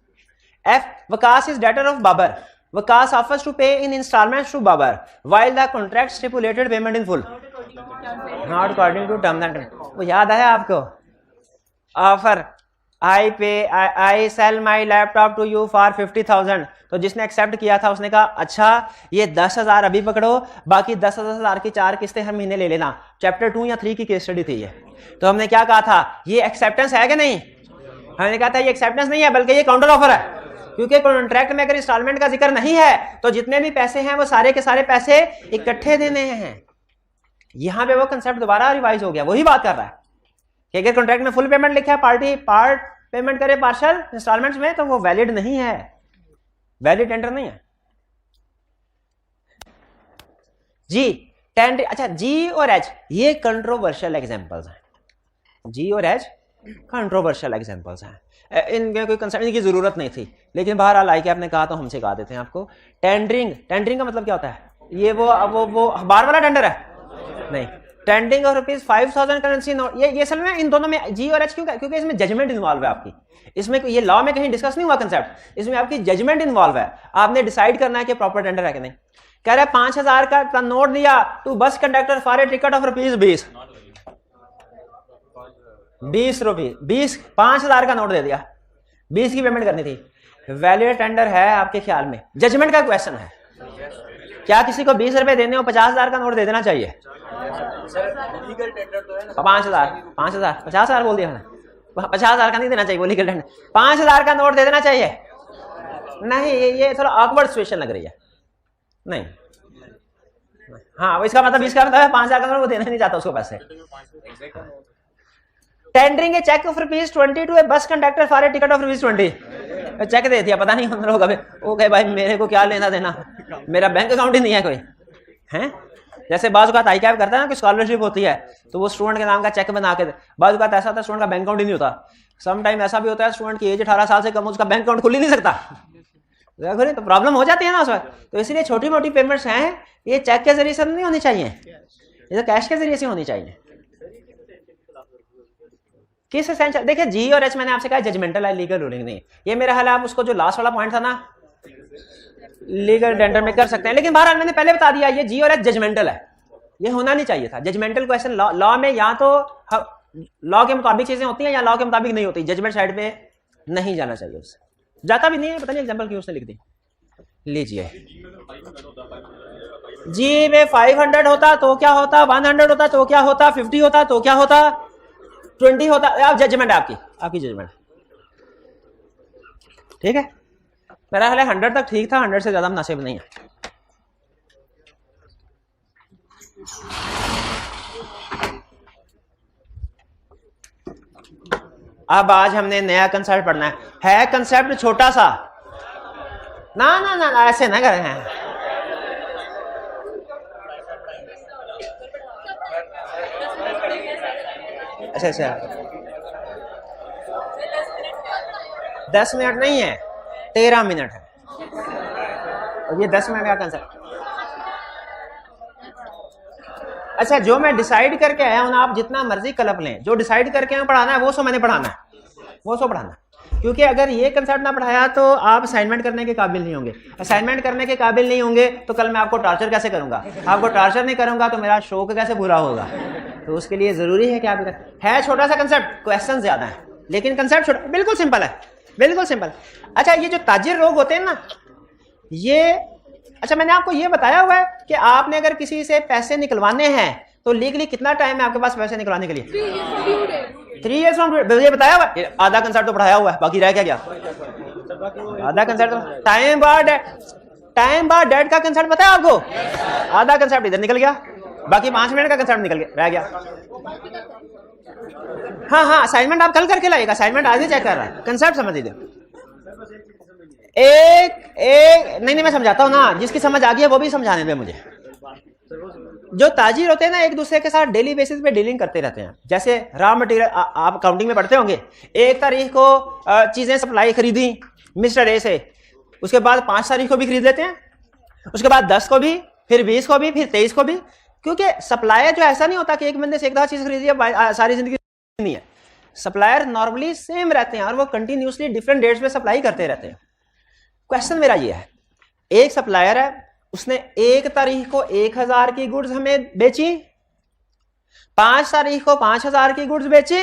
F, Waqas is debtor of Babar, Waqas offers to pay in instalments to Babar while the contract stipulated payment in full not according to terms and. वो याद आया आपको? Offer I sell my laptop to you for 50,000, तो जिसने accept किया था उसने कहा अच्छा ये 10,000 अभी पकड़ो, बाकी 10,000 की 4 किस्तें हर महीने ले लेना। चैप्टर 2 या 3 की केस स्टडी थी ये। तो हमने क्या कहा था, ये एक्सेप्टेंस है कि नहीं? हमने कहा था ये एक्सेप्टेंस नहीं है बल्कि ये काउंटर ऑफर है, क्योंकि कॉन्ट्रैक्ट में अगर इंस्टॉलमेंट का जिक्र नहीं है तो जितने भी पैसे हैं वो सारे के सारे पैसे इकट्ठे देने हैं। यहां पे वो कंसेप्ट दोबारा रिवाइज हो गया, वही बात कर रहा है कि अगर कॉन्ट्रैक्ट में फुल पेमेंट लिखा है, पार्टी पार्ट पेमेंट करे पार्शल इंस्टॉलमेंट्स में, तो वो वैलिड नहीं है, वैलिड टेंडर नहीं है। जी टेंडर, अच्छा जी और एच ये कंट्रोवर्शियल एग्जांपल्स हैं, जी और एच कंट्रोवर्शियल एग्जांपल्स हैं, इनके कोई कंसर्न की जरूरत नहीं थी, लेकिन बहरहाल आई के आपने कहा तो हम सिखा देते हैं आपको। टेंडरिंग, टेंडरिंग का मतलब क्या होता है? ये वो बार वाला टेंडर है नहीं, टेंडरिंग ऑफ ₹5,000 करेंसी नोट। ये असल में इन दोनों में जी और एच क्यों? क्योंकि इसमें जजमेंट इन्वॉल्व है आपकी, इसमें ये लॉ में कहीं डिस्कस नहीं हुआ कंसेप्ट, इसमें आपकी जजमेंट इन्वॉल्व है। आपने डिसाइड करना है कि प्रॉपर टेंडर है कि नहीं। कह रहा है 5,000 का नोट दिया to bus conductor for a ticket of ₹20, 5,000 का नोट दे दिया, 20 की पेमेंट करनी थी। वैलिड टेंडर है आपके ख्याल में? जजमेंट का क्वेश्चन है, क्या किसी को 20 रुपए देने हो 50,000 का नोट दे देना चाहिए? 5,000 50,000 बोल दिया मैंने, 50,000 का नहीं देना चाहिए, वो लीगल टेंडर 5,000 का नोट दे देना चाहिए? नहीं, ये थोड़ा ऑकवर्ड सिचुएशन लग रही है। नहीं, हाँ इसका मतलब 20 का मतलब 5,000 का नोट वो देना नहीं चाहता उसको पैसे। Tendering a cheque of ₹20 to a bus conductor for a ticket of ₹20, cheque दे दिया, पता नहीं हम लोग अभी वो कहे भाई मेरे को क्या लेना देना, मेरा बैंक अकाउंट ही नहीं है कोई है। जैसे बाजू का आई कैब करता है ना कि स्कॉलरशिप होती है तो वो स्टूडेंट के नाम का चेक बना के, बाजू का ऐसा होता है स्टूडेंट का बैंक अकाउंट ही नहीं होता, सम टाइम ऐसा भी होता है स्टूडेंट की एज 18 साल से कम, उसका बैंक अकाउंट खुल ही नहीं सकता, तो प्रॉब्लम हो जाती है ना उस वक्त। तो इसलिए छोटी मोटी पेमेंट्स हैं ये चेक के जरिए से नहीं होनी चाहिए, ये तो कैश के जरिए से होनी चाहिए। किस एसेंशियल, देखिए जी और एच मैंने आपसे कहा जजमेंटल है, लीगल रूलिंग नहीं। ये मेरा हाल है, आप उसको जो लास्ट वाला पॉइंट था ना लीगल टेंडर में कर सकते हैं, लेकिन बहरहाल मैंने पहले बता दिया ये जी और एच जजमेंटल है, ये होना नहीं चाहिए था। जजमेंटल क्वेश्चन लॉ में या तो लॉ के मुताबिक चीजें होती हैं या लॉ के मुताबिक नहीं होती, जजमेंट साइड पे नहीं जाना चाहिए, उससे जाता भी नहीं है, पता नहीं एग्जांपल क्यों उसने लिख दी। लीजिए जी में 500 होता तो क्या होता, 100 होता तो क्या होता, 50 होता तो क्या होता, 20 होता, आप जजमेंट है आपकी जजमेंट, ठीक है। मेरा हाल 100 तक ठीक था, 100 से ज्यादा मुनासिब नहीं है। अब आज हमने नया कंसेप्ट पढ़ना है कंसेप्ट छोटा सा, ना ना ना ऐसे ना करें हैं। अच्छा 10 मिनट नहीं है, 13 मिनट है, और ये 10 मिनट का कंसेप्ट। अच्छा, जो मैं डिसाइड करके आया हूं ना, आप जितना मर्जी क्लब लें, जो डिसाइड करके आया पढ़ाना है वो सो मैंने पढ़ाना है, वो सो पढ़ाना है। क्योंकि अगर ये कंसेप्ट ना पढ़ाया तो आप असाइनमेंट करने के काबिल नहीं होंगे। असाइनमेंट करने के काबिल नहीं होंगे तो कल मैं आपको टॉर्चर कैसे करूंगा? आपको टॉर्चर नहीं करूंगा तो मेरा शौक कैसे पूरा होगा? तो उसके लिए जरूरी है कि आप है छोटा सा कंसेप्ट, क्वेश्चन ज्यादा है, लेकिन कंसेप्ट छोटा, बिल्कुल सिंपल है, बिल्कुल सिंपल। अच्छा, ये जो ताजिर लोग होते हैं ना, ये अच्छा मैंने आपको ये बताया हुआ है कि आपने अगर किसी से पैसे निकलवाने हैं तो लीगली कितना टाइम है आपके पास पैसे निकलवाने के लिए? 3 years from today। ये बताया हुआ है, आधा कंसेप्ट तो पढ़ाया हुआ है, बाकी रह क्या? आधा कंसेप्ट तो टाइम बार डेट का कंसेप्ट पता है आपको? आधा कंसेप्ट इधर निकल गया, बाकी 5 मिनट का कंसेप्ट निकल गया, रह गया। हाँ, असाइनमेंट आप कल करके लाइएगा, असाइनमेंट आज ही चेक कर रहा है, कंसेप्ट समझ लीजिए। एक नहीं मैं समझाता हूं ना, जिसकी समझ आ गई है वो भी समझाने दे मुझे। जो ताजिर होते हैं ना, एक दूसरे के साथ डेली बेसिस पे डीलिंग करते रहते हैं। जैसे रॉ मटेरियल आप काउंटिंग में पढ़ते होंगे, 1 तारीख को चीजें सप्लाई खरीदी मिस्टर ए से, उसके बाद 5 तारीख को भी खरीद लेते हैं, उसके बाद 10 को भी, फिर 20 को भी, फिर 23 को भी। क्योंकि सप्लायर जो ऐसा नहीं होता कि एक बंदे से एक दफा चीज खरीदी है सारी जिंदगी नहीं है। सप्लायर नॉर्मली सेम रहते हैं और वो कंटिन्यूसली डिफरेंट डेट्स पे सप्लाई करते रहते हैं। क्वेश्चन मेरा ये है, एक सप्लायर है, उसने 1 तारीख को 1000 की गुड्स हमें बेची, 5 तारीख को 5000 की गुड्स बेची,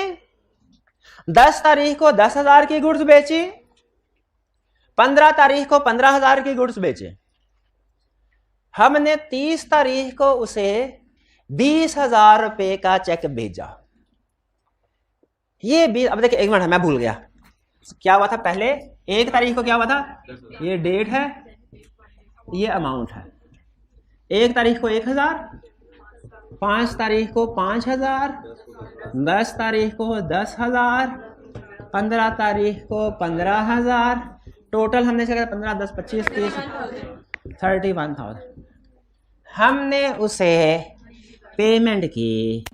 10 तारीख को 10,000 की गुड्स बेची, 15 तारीख को 15,000 की गुड्स बेचे। हमने 30 तारीख को उसे 20,000 रुपए का चेक भेजा। ये भी अब देखिए, 1 मिनट मैं भूल गया क्या हुआ था पहले। 1 तारीख को क्या हुआ था? ये डेट है, ये अमाउंट है। 1 तारीख को 1000, 5 तारीख को 5000, 10 तारीख को 10,000, 15 तारीख को 15,000, टोटल हमने से 15, 10, 25, 30, 31,000। हमने उसे पेमेंट की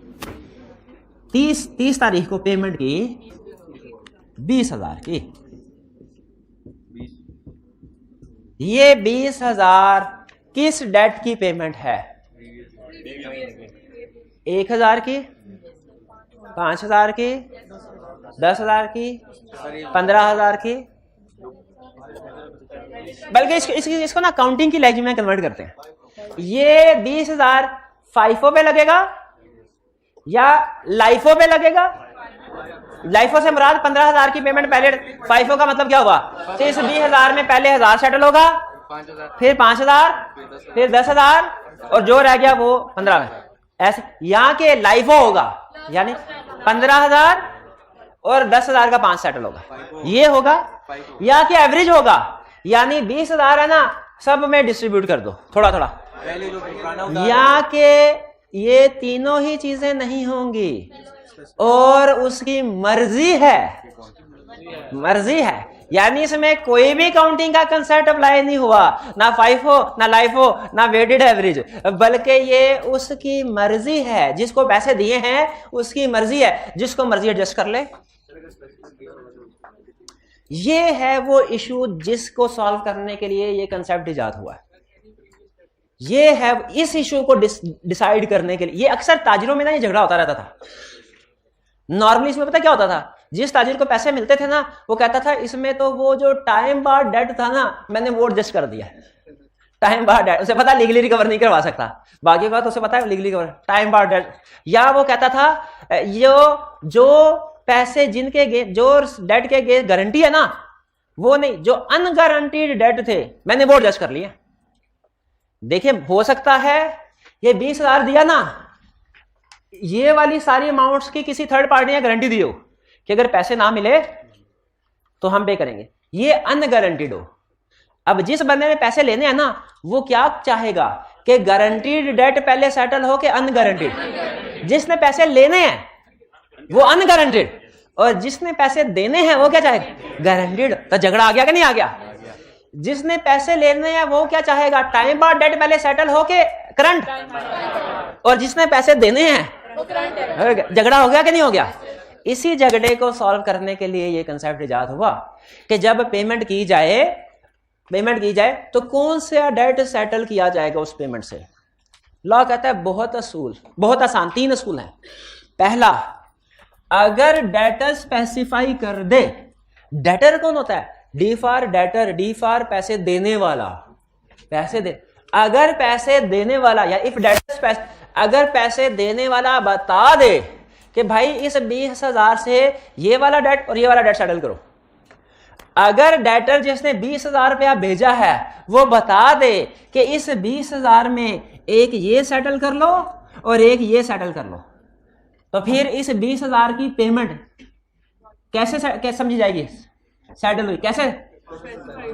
30 तारीख को पेमेंट की 20,000 की। ये 20,000 किस डेट की पेमेंट है? 1,000 की, 5,000 की, 10,000 की, 15,000 की। बल्कि इसको ना काउंटिंग की लैंग्वेज में कन्वर्ट करते हैं। ये 20,000 फाइफो पे लगेगा या लाइफो पे लगेगा? लाइफो से मुराद 15,000 की पेमेंट पहले, फाइफो का मतलब क्या हुआ? तो इस 20,000 में पहले 1,000 सेटल होगा, फिर 5,000, फिर 10,000 और जो रह गया वो 15। ऐसे यहाँ के लाइफो होगा, यानी 15,000 और 10,000 का 5 सेटल होगा, ये होगा। यहाँ के एवरेज होगा, यानी 20,000 है ना, सब में डिस्ट्रीब्यूट कर दो थोड़ा थोड़ा। यहाँ के ये तीनों ही चीजें नहीं होंगी और उसकी मर्जी है, यानी इसमें कोई भी काउंटिंग का कंसेप्ट अप्लाई नहीं हुआ, ना फाइफो, ना लाइफो, ना वेटेड एवरेज, बल्कि ये उसकी मर्जी है। जिसको पैसे दिए हैं उसकी मर्जी है, जिसको मर्जी एडजस्ट कर ले। ये है वो इशू जिसको सॉल्व करने के लिए ये कंसेप्ट इजाद हुआ है। ये है इस इशू को डिसाइड करने के लिए। ये अक्सर ताजिरों में ना ये झगड़ा होता रहता था। नॉर्मली इसमें पता क्या होता था, जिस ताजिर को पैसे मिलते थे ना, वो कहता था इसमें तो वो जो टाइम बार डेट था ना, मैंने वो एडजस्ट कर दिया। टाइम बार डेट उसे पता लीगली रिकवर नहीं करवा सकता, बाकी का तो उसे पता है लीगली रिकवर। टाइम बार डेट, या वो कहता था जो पैसे जिनके जो डेट के गारंटी है ना, वो नहीं, जो अनगारंटीड डेट थे मैंने वो एडजस्ट कर लिया। देखिए, हो सकता है ये 20,000 दिया ना, ये वाली सारी अमाउंट्स की किसी थर्ड पार्टी ने गारंटी दी हो कि अगर पैसे ना मिले तो हम पे करेंगे, ये अनगारंटीड हो। अब जिस बंदे ने पैसे लेने हैं ना, वो क्या चाहेगा कि गारंटीड डेट पहले सेटल हो कि अनगारंटीड। जिसने पैसे लेने हैं वो अनगारंटीड, और जिसने पैसे देने हैं वो क्या चाहेगा? गारंटीड। तो झगड़ा आ गया कि नहीं आ गया? जिसने पैसे लेने हैं वो क्या चाहेगा? टाइम बार डेट पहले सेटल हो के करंट, और जिसने पैसे देने हैं झगड़ा हो गया कि नहीं हो गया? इसी झगड़े को सॉल्व करने के लिए ये कंसेप्ट इजाद हुआ कि जब पेमेंट की जाए तो कौन सा डेट सेटल किया जाएगा उस पेमेंट से। लॉ कहता है बहुत आसान 3 असूल हैं। पहला, अगर डेटर स्पेसिफाई कर दे, डेटर कौन होता है? D for debtor, D for पैसे देने वाला, पैसे दे। अगर पैसे देने वाला या इफ डेटर, अगर पैसे देने वाला बता दे कि भाई इस 20,000 से ये वाला डेट और ये वाला डेट सेटल करो। अगर डेटर जिसने 20,000 रुपया भेजा है वो बता दे कि इस 20,000 में एक ये सेटल कर लो और एक ये सेटल कर लो, तो फिर इस 20,000 की पेमेंट कैसे समझी जाएगी? सेटल हुई कैसे?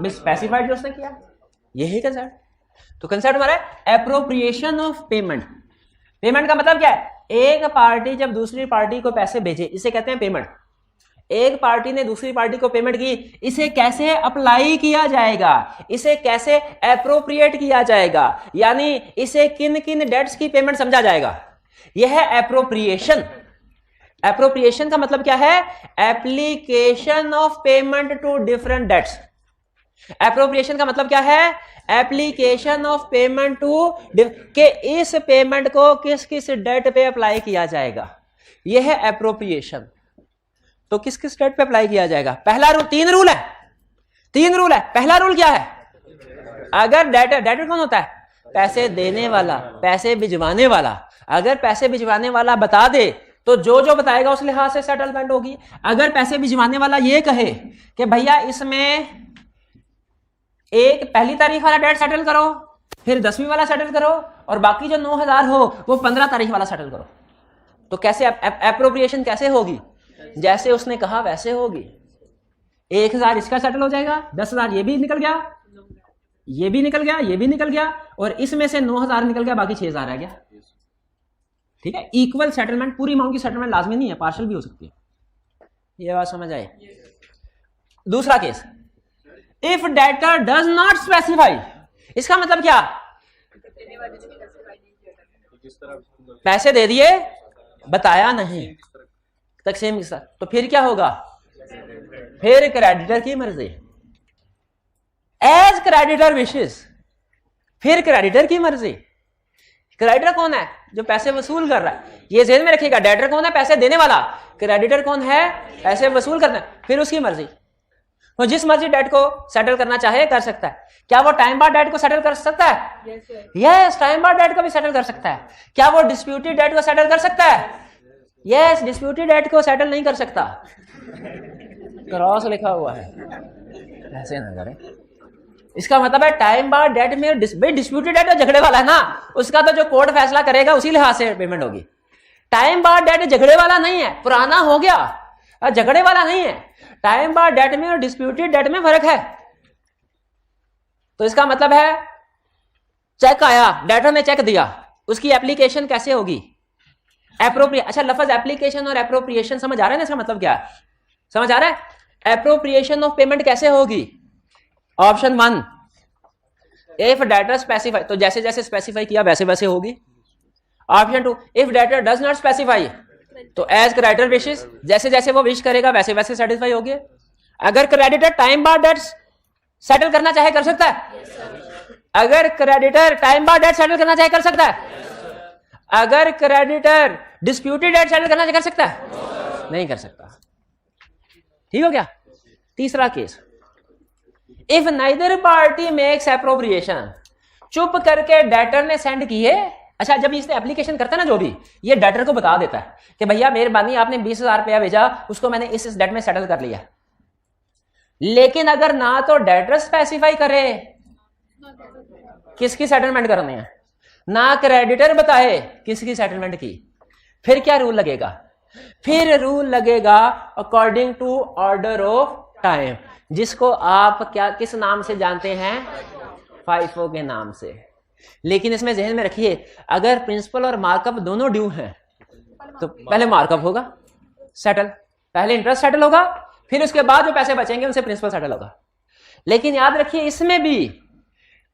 स्पेसिफाइड जो उसने किया, यही कंसेप्ट। तो कंसेप्ट हमारा है एप्रोप्रिएशन ऑफ पेमेंट। पेमेंट का मतलब क्या है? एक पार्टी जब दूसरी पार्टी को पैसे भेजे, इसे कहते हैं पेमेंट। एक पार्टी ने दूसरी पार्टी को पेमेंट की, इसे कैसे अप्लाई किया जाएगा, इसे कैसे एप्रोप्रिएट किया जाएगा, यानी इसे किन किन डेट्स की पेमेंट समझा जाएगा, यह है एप्रोप्रिएशन। एप्रोप्रिएशन का मतलब क्या है? Application of payment to different dates. Appropriation का मतलब क्या है? एप्लीकेशन ऑफ पेमेंट टू, के इस पेमेंट को किस किस डेट पे अप्लाई किया जाएगा, यह है एप्रोप्रिएशन। तो किस किस डेट पे अप्लाई किया जाएगा? पहला रूल, 3 रूल है। पहला रूल क्या है? अगर डेटर कौन होता है? पैसे देने वाला, पैसे भिजवाने वाला। अगर पैसे भिजवाने वाला बता दे तो जो बताएगा उस लिहाज से सेटलमेंट होगी। अगर पैसे भिजवाने वाला ये कहे कि भैया इसमें एक 1 तारीख वाला डेट सेटल करो, फिर 10वीं वाला सेटल करो और बाकी जो 9,000 हो वो 15 तारीख वाला सेटल करो, तो कैसे एप्रोप्रिएशन कैसे होगी? जैसे उसने कहा वैसे होगी। 1,000 इसका सेटल हो जाएगा, 10,000 ये भी निकल गया, ये भी निकल गया, ये भी निकल गया, और इसमें से 9,000 निकल गया, बाकी 6,000 रह गया। ठीक है, इक्वल सेटलमेंट, पूरी अमाउंट की सेटलमेंट लाजमी नहीं है, पार्शियल भी हो सकती है। ये बात समझ आए? दूसरा case, if debtor does not specify, इसका मतलब क्या? पैसे दे दिए, बताया नहीं, तकसीम के साथ, तो फिर क्या होगा? फिर क्रेडिटर की मर्जी, एज क्रेडिटर विशेस। फिर क्रेडिटर की मर्जी। क्रेडिटर कौन है? जो पैसे वसूल कर रहा है। ये ज़हन में रखिएगा, डेटर कौन है? पैसे देने वाला। क्रेडिटर कौन है? पैसे वसूल करना है। फिर उसकी मर्जी, वो जिस मर्जी डेट को सेटल करना चाहे कर सकता है। क्या वो टाइम बार डेट को सेटल कर सकता है? यस, टाइम बार डेट को भी सेटल कर सकता है। क्या वो डिस्प्यूटेड डेट को सेटल कर सकता है? यस, डिस्प्यूटेड डेट को सेटल नहीं कर सकता। क्रॉस लिखा हुआ है, ऐसे ना करें। इसका मतलब है टाइम बार डेट में डिस्प्यूटेड डेट झगड़े वाला है ना, उसका तो जो कोर्ट फैसला करेगा उसी लिहाज से पेमेंट होगी। टाइम बार डेट झगड़े वाला नहीं है, पुराना हो गया, झगड़े वाला नहीं है। टाइम बार डेट में और डिस्प्यूटेड डेट में फर्क है। तो इसका मतलब है चेक आया, डेटर ने चेक दिया, उसकी एप्लीकेशन कैसे होगी? अच्छा, लफ्ज एप्लीकेशन और एप्रोप्रिएशन समझ आ रहा है ना? इसका मतलब क्या है? समझ आ रहा है? एप्रोप्रिएशन ऑफ पेमेंट कैसे होगी? ऑप्शन 1, इफ डेटर स्पेसिफाई, तो जैसे जैसे स्पेसिफाई किया वैसे वैसे होगी। Option 2, if debtor does not specify, तो एज क्रेडिटर विशेस, जैसे जैसे वो विश करेगा वैसे वैसे सेटिस्फाई होगी। अगर क्रेडिटर टाइम बार डेट सेटल करना चाहे कर सकता है। अगर क्रेडिटर टाइम बार डेट सेटल करना चाहे कर सकता है। अगर क्रेडिटर डिस्प्यूटेड डेट सेटल करना चाहे कर सकता है? नहीं कर सकता। ठीक हो गया? तीसरा case, if neither party makes appropriation, चुप करके डेटर ने सेंड किए। अच्छा, जब इसने एप्लीकेशन करता है ना, जो भी, ये डेटर को बता देता है कि भैया मेहरबानी आपने 20,000 रुपया भेजा, उसको मैंने इस डेट में सेटल कर लिया। लेकिन अगर ना तो डेटर स्पेसिफाई करे किसकी सेटलमेंट करनी है, ना क्रेडिटर बताए किसकी सेटलमेंट की, फिर क्या रूल लगेगा? फिर रूल लगेगा according to order of time, जिसको आप क्या किस नाम से जानते हैं? FIFO के नाम से। लेकिन इसमें ज़हन में रखिए, अगर प्रिंसिपल और मार्कअप दोनों ड्यू हैं तो पहले मार्कअप होगा सेटल, पहले इंटरेस्ट सेटल होगा, फिर उसके बाद जो पैसे बचेंगे उनसे प्रिंसिपल सेटल होगा। लेकिन याद रखिए, इसमें भी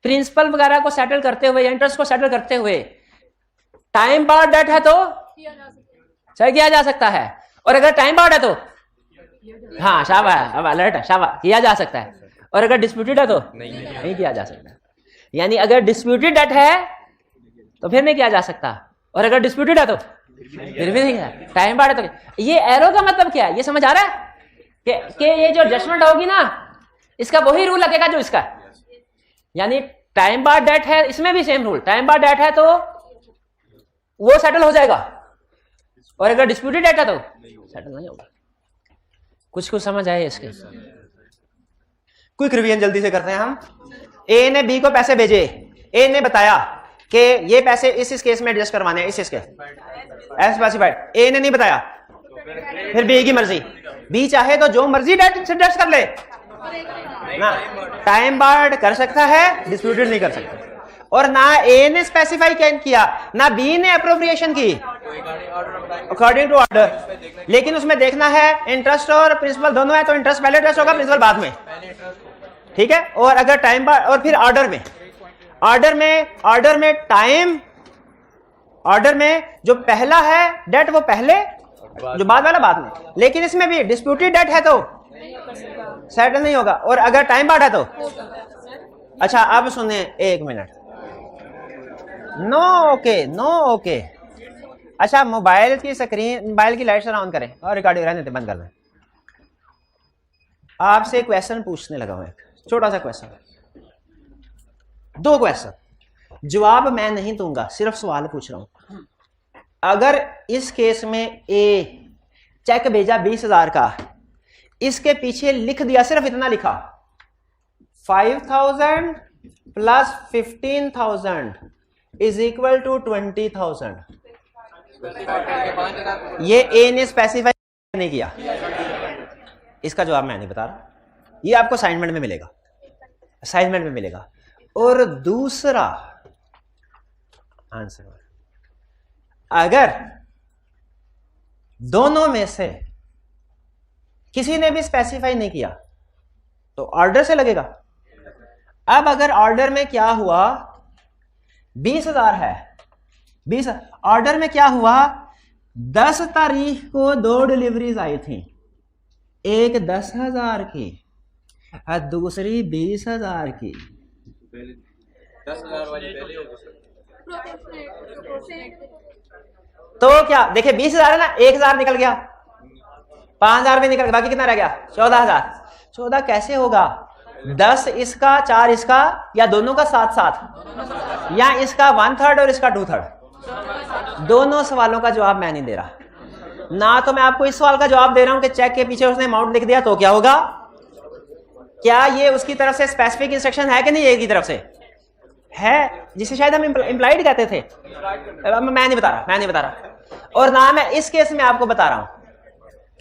प्रिंसिपल वगैरह को सेटल करते हुए या इंटरेस्ट को सेटल करते हुए टाइम बार डेट है तो सही किया जा सकता है, और अगर टाइम बाउंड है तो हाँ शाबाश, अब अलर्ट है, शाबाश, किया जा सकता है। और अगर डिस्प्यूटेड है तो नहीं किया जा सकता। यानी अगर डिस्प्यूटेड डेट है तो फिर नहीं किया जा सकता, और अगर डिस्प्यूटेड है तो फिर भी नहीं किया। टाइम बाउंड है तो ये एरो का मतलब क्या है, ये समझ आ रहा है कि ये जो जजमेंट होगी ना, इसका वही रूल लगेगा जो इसका। यानी टाइम बार डेट है, इसमें भी सेम रूल, टाइम बार डेट है तो वो सेटल हो जाएगा, और अगर डिस्प्यूटेड डेट है तो सेटल नहीं होगा। कुछ समझ आए इसके? क्विक रिवीजन जल्दी से करते हैं हम। ए ने बी को पैसे भेजे, ए ने बताया कि ये पैसे इस केस में एडजस्ट करवाने हैं, इस स्पेसिफाइड। ए ने नहीं बताया, फिर बी की मर्जी, बी चाहे तो जो मर्जी डेट एडजस्ट कर ले ना, टाइम बार्ड कर सकता है, डिस्प्यूटेड नहीं कर सकता। और ना ए ने स्पेसिफाई किया ना बी ने अप्रोप्रिएशन की अकॉर्डिंग टू ऑर्डर, लेकिन उसमें देखना है इंटरेस्ट और प्रिंसिपल दोनों है, तो इंटरेस्ट पहले एडजस्ट होगा, प्रिंसिपल बाद में, ठीक है। और अगर टाइम बार्ड, और फिर ऑर्डर में जो पहला है डेट वो पहले, जो बाद वाला बाद में, लेकिन इसमें भी डिस्प्यूटेड डेट है तो सेटल नहीं होगा, और अगर टाइम बार्ड है तो अच्छा। अब सुनिए एक मिनट, नो ओके। अच्छा, मोबाइल की स्क्रीन, मोबाइल की लाइट्स ऑन करें और रिकॉर्डिंग रहने दें, बंद कर दें। आपसे क्वेश्चन पूछने लगा हूं, एक छोटा सा क्वेश्चन, 2 क्वेश्चन, जवाब मैं नहीं दूंगा, सिर्फ सवाल पूछ रहा हूं। अगर इस केस में ए चेक भेजा 20,000 का, इसके पीछे लिख दिया, सिर्फ इतना लिखा 5,000 प्लस 15,000 इज इक्वल टू 20,000, ये ए ने स्पेसिफाई नहीं किया, इसका जवाब मैं नहीं बता रहा, ये आपको असाइनमेंट में मिलेगा। और दूसरा आंसर, अगर दोनों में से किसी ने भी स्पेसिफाई नहीं किया तो ऑर्डर से लगेगा। अब अगर ऑर्डर में क्या हुआ, 20,000 है, 20, ऑर्डर में क्या हुआ, 10 तारीख को 2 डिलीवरीज आई थी, एक 10,000 की और दूसरी 20,000 की। 10,000 वाली पहले तो क्या देखिए, 20,000 है ना, 1,000 निकल गया, 5,000 भी निकल गया, बाकी कितना रह गया, 14,000। 14 कैसे होगा, 10 इसका, 4 इसका, या दोनों का साथ साथ, या इसका 1/3 और इसका 2/3। दोनों सवालों का जवाब मैं नहीं दे रहा ना, तो मैं आपको इस सवाल का जवाब दे रहा हूं कि चेक के पीछे उसने अमाउंट लिख दिया तो क्या होगा। क्या ये उसकी तरफ से स्पेसिफिक इंस्ट्रक्शन है कि नहीं, एक की तरफ से है, जिसे शायद हम इंप्लाइड कहते थे। मैं नहीं बता रहा, और ना मैं इस केस में आपको बता रहा हूं।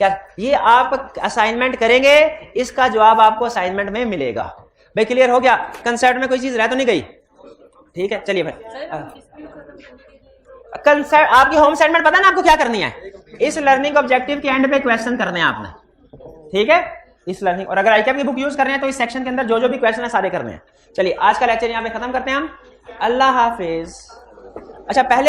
क्या ये आप असाइनमेंट करेंगे, इसका जवाब आपको असाइनमेंट में मिलेगा। भाई क्लियर हो गया, कंसेप्ट में कोई चीज रह तो नहीं गई? ठीक है, चलिए भाई। कंसेप्ट आपकी होम असाइनमेंट पता ना आपको क्या करनी है, इस लर्निंग ऑब्जेक्टिव के एंड पे क्वेश्चन करने हैं आपने, ठीक है, इस लर्निंग। और अगर आईकैप की बुक यूज करनी है तो इस सेक्शन के अंदर जो भी क्वेश्चन है सारे करने हैं। चलिए आज का लेक्चर यहाँ पे खत्म करते हैं हम। अल्लाह हाफिज। अच्छा, पहले